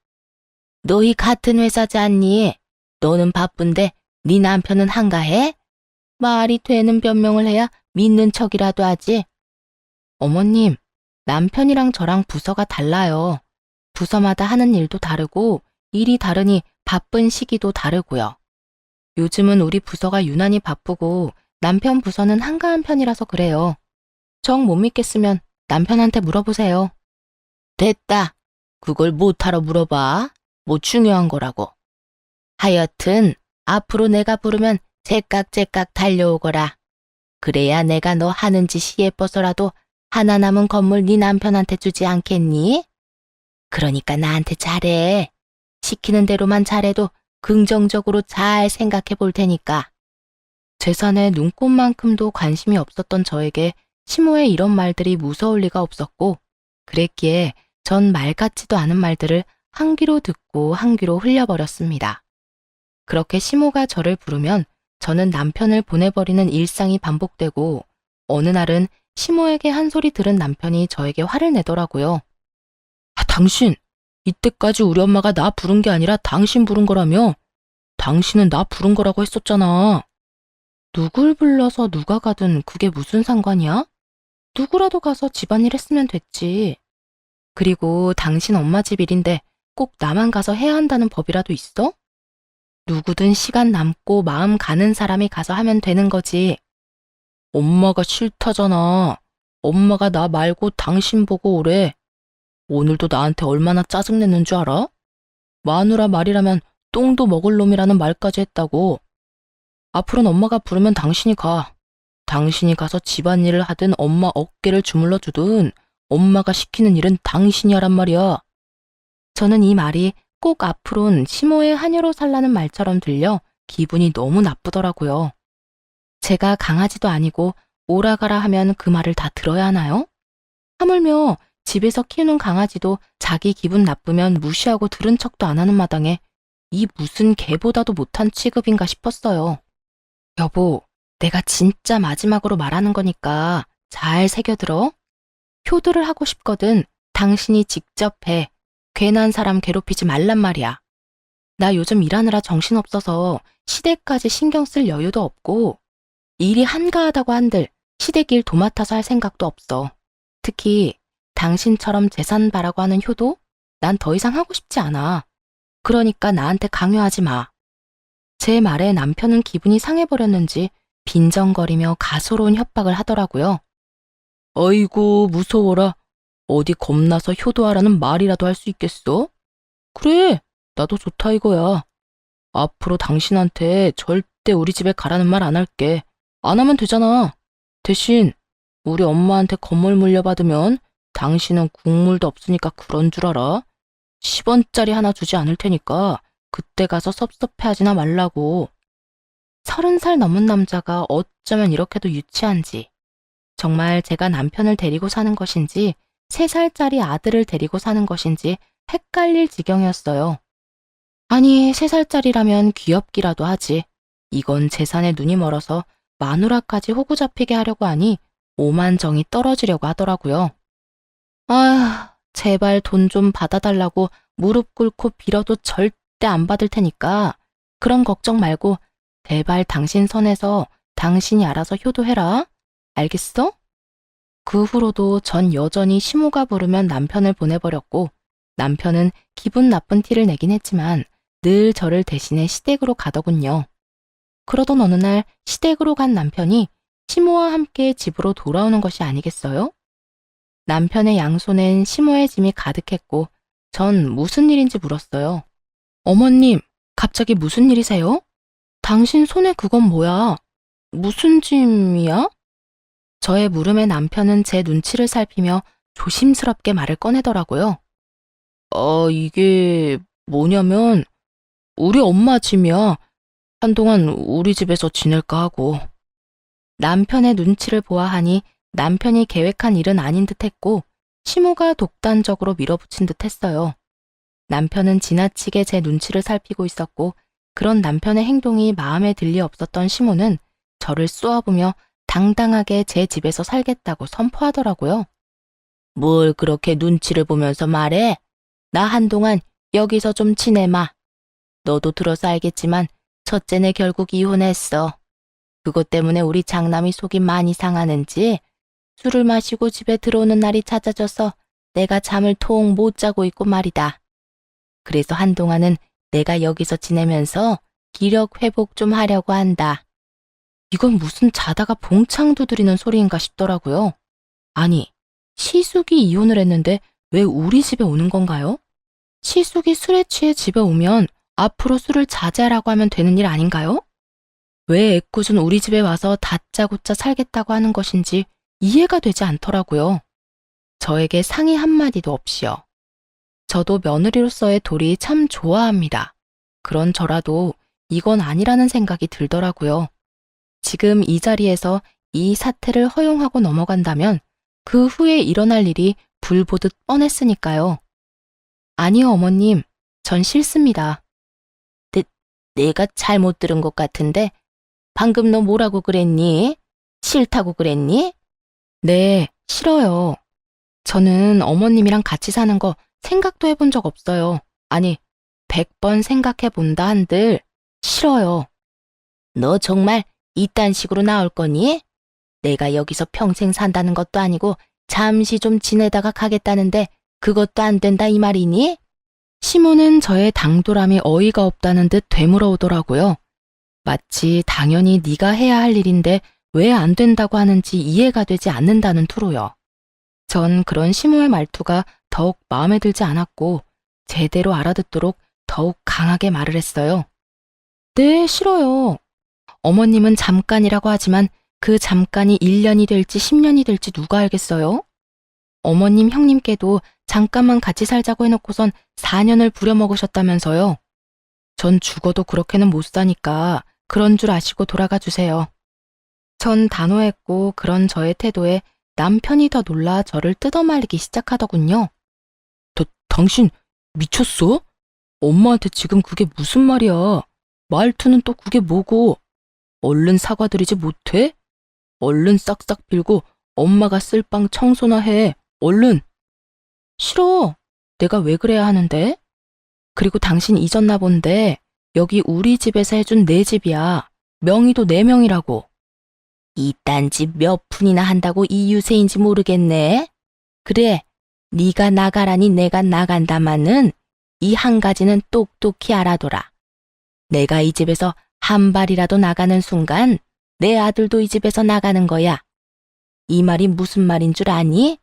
너희 같은 회사지 않니? 너는 바쁜데 네 남편은 한가해? 말이 되는 변명을 해야 믿는 척이라도 하지. 어머님, 남편이랑 저랑 부서가 달라요. 부서마다 하는 일도 다르고 일이 다르니 바쁜 시기도 다르고요. 요즘은 우리 부서가 유난히 바쁘고 남편 부서는 한가한 편이라서 그래요. 정 못 믿겠으면 남편한테 물어보세요. 됐다. 그걸 못하러 물어봐. 뭐 중요한 거라고. 하여튼 앞으로 내가 부르면 제깍제깍 달려오거라. 그래야 내가 너 하는 짓이 예뻐서라도 하나 남은 건물 네 남편한테 주지 않겠니? 그러니까 나한테 잘해. 시키는 대로만 잘해도 긍정적으로 잘 생각해 볼 테니까. 재산에 눈꼽만큼도 관심이 없었던 저에게 시모의 이런 말들이 무서울 리가 없었고, 그랬기에 전 말 같지도 않은 말들을 한 귀로 듣고 한 귀로 흘려버렸습니다. 그렇게 시모가 저를 부르면 저는 남편을 보내버리는 일상이 반복되고, 어느 날은 시모에게 한 소리 들은 남편이 저에게 화를 내더라고요. 당신, 이때까지 우리 엄마가 나 부른 게 아니라 당신 부른 거라며? 당신은 나 부른 거라고 했었잖아. 누굴 불러서 누가 가든 그게 무슨 상관이야? 누구라도 가서 집안일 했으면 됐지. 그리고 당신 엄마 집 일인데 꼭 나만 가서 해야 한다는 법이라도 있어? 누구든 시간 남고 마음 가는 사람이 가서 하면 되는 거지. 엄마가 싫다잖아. 엄마가 나 말고 당신 보고 오래. 오늘도 나한테 얼마나 짜증냈는 줄 알아? 마누라 말이라면 똥도 먹을 놈이라는 말까지 했다고. 앞으로는 엄마가 부르면 당신이 가. 당신이 가서 집안일을 하든 엄마 어깨를 주물러 주든 엄마가 시키는 일은 당신이 하란 말이야. 저는 이 말이 꼭 앞으론 시모의 하녀로 살라는 말처럼 들려 기분이 너무 나쁘더라고요. 제가 강아지도 아니고 오라가라 하면 그 말을 다 들어야 하나요? 하물며 집에서 키우는 강아지도 자기 기분 나쁘면 무시하고 들은 척도 안 하는 마당에 이 무슨 개보다도 못한 취급인가 싶었어요. 여보, 내가 진짜 마지막으로 말하는 거니까 잘 새겨들어. 효도를 하고 싶거든 당신이 직접 해. 괜한 사람 괴롭히지 말란 말이야. 나 요즘 일하느라 정신없어서 시댁까지 신경 쓸 여유도 없고 일이 한가하다고 한들 시댁 일 도맡아서 할 생각도 없어. 특히 당신처럼 재산 바라고 하는 효도? 난 더 이상 하고 싶지 않아. 그러니까 나한테 강요하지 마. 제 말에 남편은 기분이 상해버렸는지 빈정거리며 가소로운 협박을 하더라고요. 아이고 무서워라. 어디 겁나서 효도하라는 말이라도 할 수 있겠어? 그래, 나도 좋다 이거야. 앞으로 당신한테 절대 우리 집에 가라는 말 안 할게. 안 하면 되잖아. 대신 우리 엄마한테 건물 물려받으면 당신은 국물도 없으니까 그런 줄 알아. 10원짜리 하나 주지 않을 테니까 그때 가서 섭섭해하지나 말라고. 30살 넘은 남자가 어쩌면 이렇게도 유치한지. 정말 제가 남편을 데리고 사는 것인지 3살짜리 아들을 데리고 사는 것인지 헷갈릴 지경이었어요. 아니, 3살짜리라면 귀엽기라도 하지. 이건 재산에 눈이 멀어서 마누라까지 호구 잡히게 하려고 하니 오만정이 떨어지려고 하더라고요. 아, 제발 돈 좀 받아달라고 무릎 꿇고 빌어도 절대 안 받을 테니까 그런 걱정 말고 제발 당신 선에서 당신이 알아서 효도해라. 알겠어? 그 후로도 전 여전히 시모가 부르면 남편을 보내버렸고 남편은 기분 나쁜 티를 내긴 했지만 늘 저를 대신해 시댁으로 가더군요. 그러던 어느 날 시댁으로 간 남편이 시모와 함께 집으로 돌아오는 것이 아니겠어요? 남편의 양손엔 시모의 짐이 가득했고 전 무슨 일인지 물었어요. 어머님, 갑자기 무슨 일이세요? 당신 손에 그건 뭐야? 무슨 짐이야? 저의 물음에 남편은 제 눈치를 살피며 조심스럽게 말을 꺼내더라고요. 이게 뭐냐면 우리 엄마 짐이야. 한동안 우리 집에서 지낼까 하고. 남편의 눈치를 보아하니 남편이 계획한 일은 아닌 듯 했고 시모가 독단적으로 밀어붙인 듯 했어요. 남편은 지나치게 제 눈치를 살피고 있었고 그런 남편의 행동이 마음에 들 리 없었던 시모는 저를 쏘아보며 당당하게 제 집에서 살겠다고 선포하더라고요. 뭘 그렇게 눈치를 보면서 말해? 나 한동안 여기서 좀 지내마. 너도 들어서 알겠지만 첫째네 결국 이혼했어. 그것 때문에 우리 장남이 속이 많이 상하는지 술을 마시고 집에 들어오는 날이 잦아져서 내가 잠을 통 못 자고 있고 말이다. 그래서 한동안은 내가 여기서 지내면서 기력 회복 좀 하려고 한다. 이건 무슨 자다가 봉창 두드리는 소리인가 싶더라고요. 아니, 시숙이 이혼을 했는데 왜 우리 집에 오는 건가요? 시숙이 술에 취해 집에 오면 앞으로 술을 자제하라고 하면 되는 일 아닌가요? 왜 애꿎은 우리 집에 와서 다짜고짜 살겠다고 하는 것인지 이해가 되지 않더라고요. 저에게 상의 한마디도 없이요. 저도 며느리로서의 도리 참 좋아합니다. 그런 저라도 이건 아니라는 생각이 들더라고요. 지금 이 자리에서 이 사태를 허용하고 넘어간다면 그 후에 일어날 일이 불보듯 뻔했으니까요. 아니요, 어머님. 전 싫습니다. 내가 잘못 들은 것 같은데 방금 너 뭐라고 그랬니? 싫다고 그랬니? 네, 싫어요. 저는 어머님이랑 같이 사는 거 생각도 해본 적 없어요. 아니, 100번 생각해 본다 한들 싫어요. 너 정말 이딴 식으로 나올 거니? 내가 여기서 평생 산다는 것도 아니고 잠시 좀 지내다가 가겠다는데 그것도 안 된다 이 말이니? 시모는 저의 당돌함이 어이가 없다는 듯 되물어오더라고요. 마치 당연히 네가 해야 할 일인데 왜 안 된다고 하는지 이해가 되지 않는다는 투로요. 전 그런 시모의 말투가 더욱 마음에 들지 않았고 제대로 알아듣도록 더욱 강하게 말을 했어요. 네, 싫어요. 어머님은 잠깐이라고 하지만 그 잠깐이 1년이 될지 10년이 될지 누가 알겠어요? 어머님 형님께도 잠깐만 같이 살자고 해놓고선 4년을 부려먹으셨다면서요. 전 죽어도 그렇게는 못 사니까 그런 줄 아시고 돌아가 주세요. 전 단호했고 그런 저의 태도에 남편이 더 놀라 저를 뜯어말리기 시작하더군요. 당신 미쳤어? 엄마한테 지금 그게 무슨 말이야? 말투는 또 그게 뭐고? 얼른 사과드리지 못해? 얼른 싹싹 빌고 엄마가 쓸 방 청소나 해. 얼른. 싫어. 내가 왜 그래야 하는데? 그리고 당신 잊었나 본데 여기 우리 집에서 해준 내 집이야. 명의도 내 명이라고. 이딴 집 몇 푼이나 한다고 이 유세인지 모르겠네. 그래, 네가 나가라니 내가 나간다마는 이 한 가지는 똑똑히 알아둬라. 내가 이 집에서 한 발이라도 나가는 순간 내 아들도 이 집에서 나가는 거야. 이 말이 무슨 말인 줄 아니?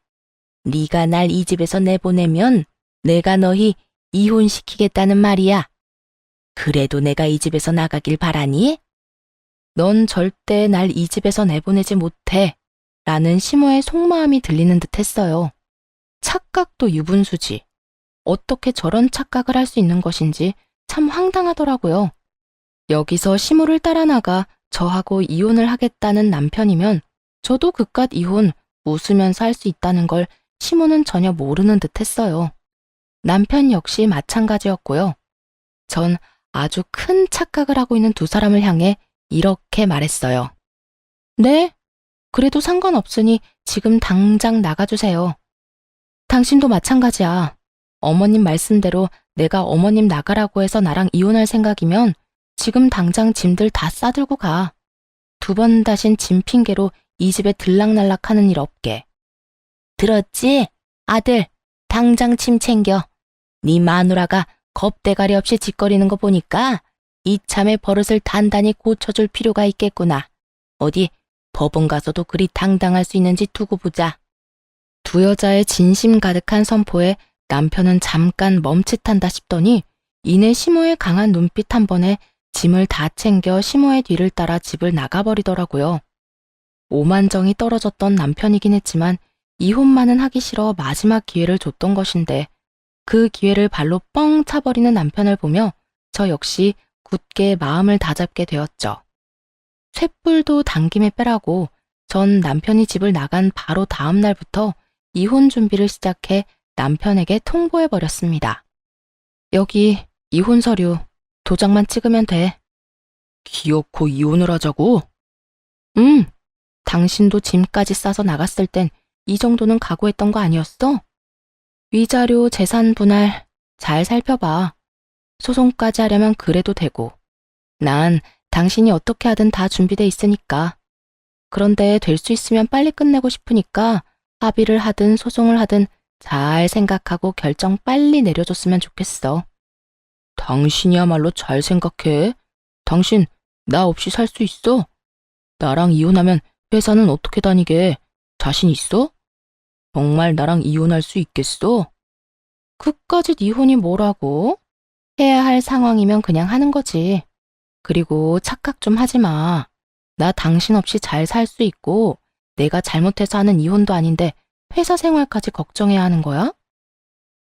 네가 날 이 집에서 내보내면 내가 너희 이혼시키겠다는 말이야. 그래도 내가 이 집에서 나가길 바라니? 넌 절대 날 이 집에서 내보내지 못해. 라는 시모의 속마음이 들리는 듯 했어요. 착각도 유분수지. 어떻게 저런 착각을 할 수 있는 것인지 참 황당하더라고요. 여기서 시모를 따라 나가 저하고 이혼을 하겠다는 남편이면 저도 그깟 이혼 웃으면서 할 수 있다는 걸 시모는 전혀 모르는 듯 했어요. 남편 역시 마찬가지였고요. 전 아주 큰 착각을 하고 있는 두 사람을 향해 이렇게 말했어요. 네? 그래도 상관없으니 지금 당장 나가주세요. 당신도 마찬가지야. 어머님 말씀대로 내가 어머님 나가라고 해서 나랑 이혼할 생각이면 지금 당장 짐들 다 싸들고 가. 2번 다신 짐 핑계로 이 집에 들락날락하는 일 없게. 들었지? 아들, 당장 짐 챙겨. 네 마누라가 겁대가리 없이 짓거리는 거 보니까 이참에 버릇을 단단히 고쳐줄 필요가 있겠구나. 어디 법원 가서도 그리 당당할 수 있는지 두고 보자. 두 여자의 진심 가득한 선포에 남편은 잠깐 멈칫한다 싶더니 이내 시모의 강한 눈빛 한 번에 짐을 다 챙겨 시모의 뒤를 따라 집을 나가버리더라고요. 오만정이 떨어졌던 남편이긴 했지만 이혼만은 하기 싫어 마지막 기회를 줬던 것인데 그 기회를 발로 뻥 차버리는 남편을 보며 저 역시 굳게 마음을 다잡게 되었죠. 쇳불도 당김에 빼라고 전 남편이 집을 나간 바로 다음 날부터 이혼 준비를 시작해 남편에게 통보해버렸습니다. 여기 이혼 서류 도장만 찍으면 돼. 기어코 이혼을 하자고? 당신도 짐까지 싸서 나갔을 땐 이 정도는 각오했던 거 아니었어? 위자료, 재산 분할 잘 살펴봐. 소송까지 하려면 그래도 되고. 난 당신이 어떻게 하든 다 준비돼 있으니까. 그런데 될 수 있으면 빨리 끝내고 싶으니까 합의를 하든 소송을 하든 잘 생각하고 결정 빨리 내려줬으면 좋겠어. 당신이야말로 잘 생각해. 당신 나 없이 살 수 있어? 나랑 이혼하면 회사는 어떻게 다니게? 자신 있어? 정말 나랑 이혼할 수 있겠어? 그까짓 이혼이 뭐라고? 해야 할 상황이면 그냥 하는 거지. 그리고 착각 좀 하지 마. 나 당신 없이 잘 살 수 있고 내가 잘못해서 하는 이혼도 아닌데 회사 생활까지 걱정해야 하는 거야?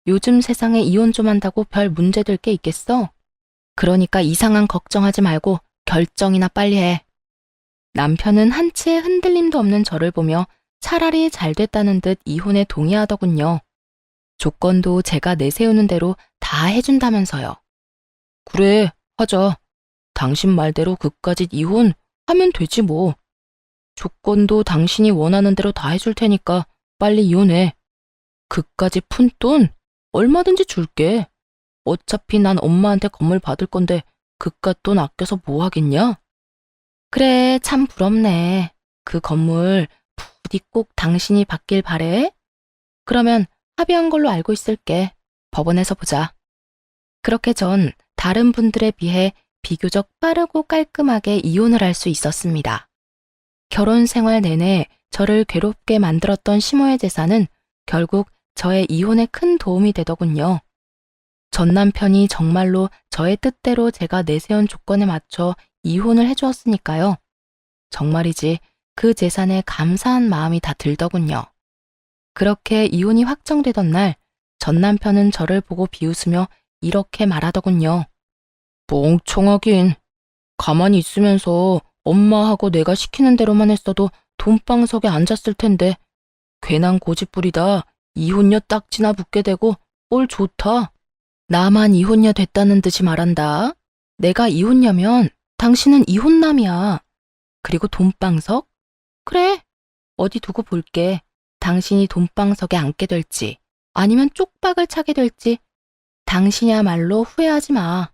요즘 세상에 이혼 좀 한다고 별 문제될 게 있겠어? 그러니까 이상한 걱정하지 말고 결정이나 빨리 해. 남편은 한치의 흔들림도 없는 저를 보며 차라리 잘 됐다는 듯 이혼에 동의하더군요. 조건도 제가 내세우는 대로 다 해준다면서요. 그래, 하자. 당신 말대로 그까짓 이혼 하면 되지 뭐. 조건도 당신이 원하는 대로 다 해줄 테니까 빨리 이혼해. 그까지 푼 돈 얼마든지 줄게. 어차피 난 엄마한테 건물 받을 건데 그깟 돈 아껴서 뭐 하겠냐? 그래, 참 부럽네. 그 건물 부디 꼭 당신이 받길 바래. 그러면 합의한 걸로 알고 있을게. 법원에서 보자. 그렇게 전 다른 분들에 비해 비교적 빠르고 깔끔하게 이혼을 할 수 있었습니다. 결혼 생활 내내 저를 괴롭게 만들었던 시모의 재산은 결국 저의 이혼에 큰 도움이 되더군요. 전 남편이 정말로 저의 뜻대로 제가 내세운 조건에 맞춰 이혼을 해주었으니까요. 정말이지 그 재산에 감사한 마음이 다 들더군요. 그렇게 이혼이 확정되던 날, 전 남편은 저를 보고 비웃으며 이렇게 말하더군요. 멍청하긴. 가만히 있으면서 엄마하고 내가 시키는 대로만 했어도 돈방석에 앉았을 텐데 괜한 고집부리다 이혼녀 딱지나 붙게 되고 꼴 좋다. 나만 이혼녀 됐다는 듯이 말한다. 내가 이혼녀면 당신은 이혼남이야. 그리고 돈방석? 그래, 어디 두고 볼게. 당신이 돈방석에 앉게 될지 아니면 쪽박을 차게 될지 당신이야말로 후회하지 마.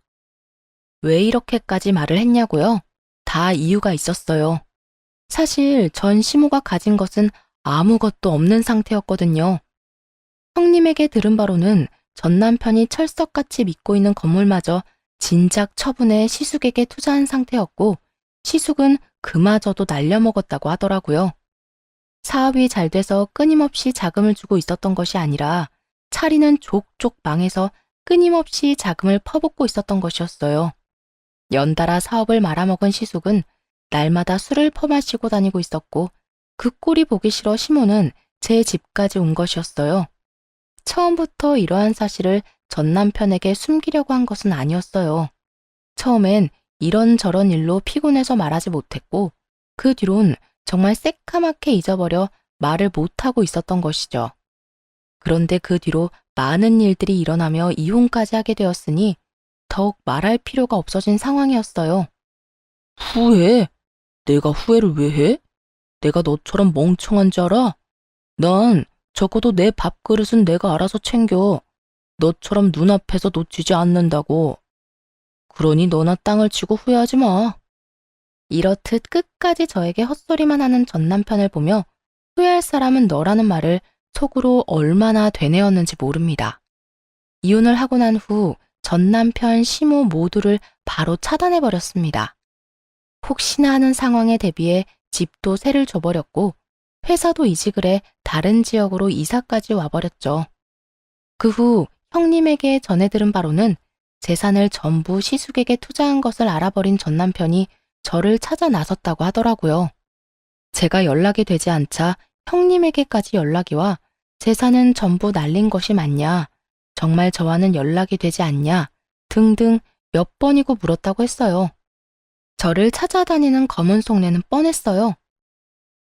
왜 이렇게까지 말을 했냐고요? 다 이유가 있었어요. 사실 전 시모가 가진 것은 아무것도 없는 상태였거든요. 형님에게 들은 바로는 전 남편이 철석같이 믿고 있는 건물마저 진작 처분해 시숙에게 투자한 상태였고 시숙은 그마저도 날려먹었다고 하더라고요. 사업이 잘 돼서 끊임없이 자금을 주고 있었던 것이 아니라 차리는 족족 망해서 끊임없이 자금을 퍼붓고 있었던 것이었어요. 연달아 사업을 말아먹은 시숙은 날마다 술을 퍼마시고 다니고 있었고 그 꼴이 보기 싫어 시모는 제 집까지 온 것이었어요. 처음부터 이러한 사실을 전 남편에게 숨기려고 한 것은 아니었어요. 처음엔 이런저런 일로 피곤해서 말하지 못했고 그 뒤론 정말 새까맣게 잊어버려 말을 못하고 있었던 것이죠. 그런데 그 뒤로 많은 일들이 일어나며 이혼까지 하게 되었으니 더욱 말할 필요가 없어진 상황이었어요. 후회? 내가 후회를 왜 해? 내가 너처럼 멍청한 줄 알아? 난 적어도 내 밥그릇은 내가 알아서 챙겨. 너처럼 눈앞에서 놓치지 않는다고. 그러니 너나 땅을 치고 후회하지 마. 이렇듯 끝까지 저에게 헛소리만 하는 전 남편을 보며 후회할 사람은 너라는 말을 속으로 얼마나 되뇌었는지 모릅니다. 이혼을 하고 난 후 전 남편, 시모 모두를 바로 차단해버렸습니다. 혹시나 하는 상황에 대비해 집도 세를 줘버렸고 회사도 이직을 해 다른 지역으로 이사까지 와버렸죠. 그 후 형님에게 전해 들은 바로는 재산을 전부 시숙에게 투자한 것을 알아버린 전 남편이 저를 찾아 나섰다고 하더라고요. 제가 연락이 되지 않자 형님에게까지 연락이 와 재산은 전부 날린 것이 맞냐, 정말 저와는 연락이 되지 않냐 등등 몇 번이고 물었다고 했어요. 저를 찾아다니는 검은 속내는 뻔했어요.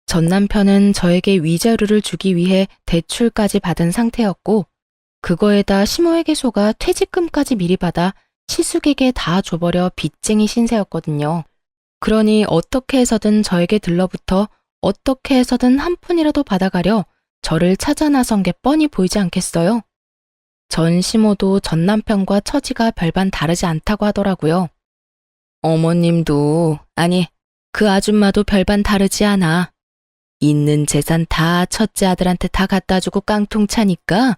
전 남편은 저에게 위자료를 주기 위해 대출까지 받은 상태였고 그거에다 시모에게 속아 퇴직금까지 미리 받아 시숙에게 다 줘버려 빚쟁이 신세였거든요. 그러니 어떻게 해서든 저에게 들러붙어 어떻게 해서든 한 푼이라도 받아가려 저를 찾아 나선 게 뻔히 보이지 않겠어요? 전 시모도 전 남편과 처지가 별반 다르지 않다고 하더라고요. 어머님도, 아니, 그 아줌마도 별반 다르지 않아. 있는 재산 다 첫째 아들한테 다 갖다 주고 깡통 차니까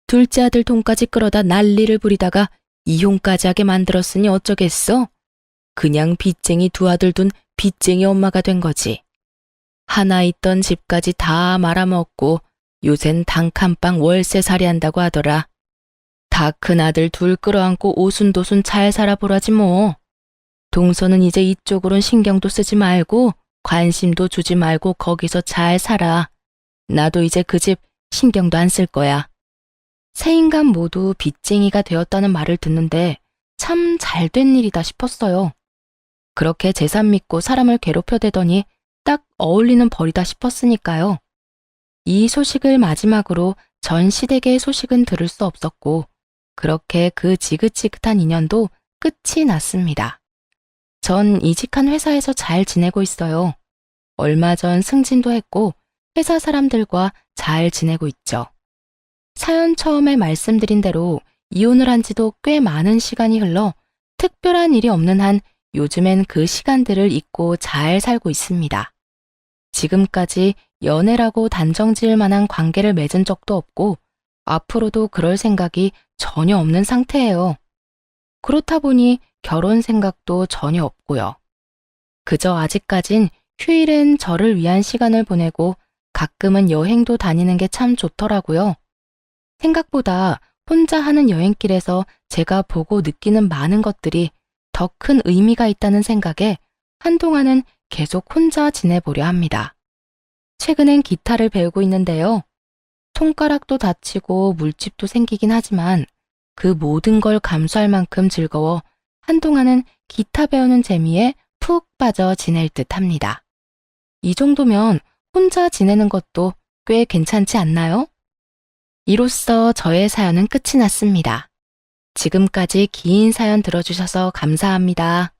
둘째 아들 돈까지 끌어다 난리를 부리다가 이혼까지 하게 만들었으니 어쩌겠어? 그냥 빚쟁이 두 아들 둔 빚쟁이 엄마가 된 거지. 하나 있던 집까지 다 말아먹고 요샌 단칸방 월세살이 한다고 하더라. 다 큰 아들 둘 끌어안고 오순도순 잘 살아보라지 뭐. 동서는 이제 이쪽으론 신경도 쓰지 말고 관심도 주지 말고 거기서 잘 살아. 나도 이제 그 집 신경도 안 쓸 거야. 세 인간 모두 빚쟁이가 되었다는 말을 듣는데 참 잘된 일이다 싶었어요. 그렇게 재산 믿고 사람을 괴롭혀대더니 딱 어울리는 벌이다 싶었으니까요. 이 소식을 마지막으로 전 시댁의 소식은 들을 수 없었고 그렇게 그 지긋지긋한 인연도 끝이 났습니다. 전 이직한 회사에서 잘 지내고 있어요. 얼마 전 승진도 했고 회사 사람들과 잘 지내고 있죠. 사연 처음에 말씀드린 대로 이혼을 한 지도 꽤 많은 시간이 흘러 특별한 일이 없는 한 요즘엔 그 시간들을 잊고 잘 살고 있습니다. 지금까지 연애라고 단정 지을 만한 관계를 맺은 적도 없고 앞으로도 그럴 생각이 전혀 없는 상태예요. 그렇다 보니 결혼 생각도 전혀 없고요. 그저 아직까진 휴일엔 저를 위한 시간을 보내고 가끔은 여행도 다니는 게 참 좋더라고요. 생각보다 혼자 하는 여행길에서 제가 보고 느끼는 많은 것들이 더 큰 의미가 있다는 생각에 한동안은 계속 혼자 지내보려 합니다. 최근엔 기타를 배우고 있는데요. 손가락도 다치고 물집도 생기긴 하지만 그 모든 걸 감수할 만큼 즐거워 한동안은 기타 배우는 재미에 푹 빠져 지낼 듯 합니다. 이 정도면 혼자 지내는 것도 꽤 괜찮지 않나요? 이로써 저의 사연은 끝이 났습니다. 지금까지 긴 사연 들어주셔서 감사합니다.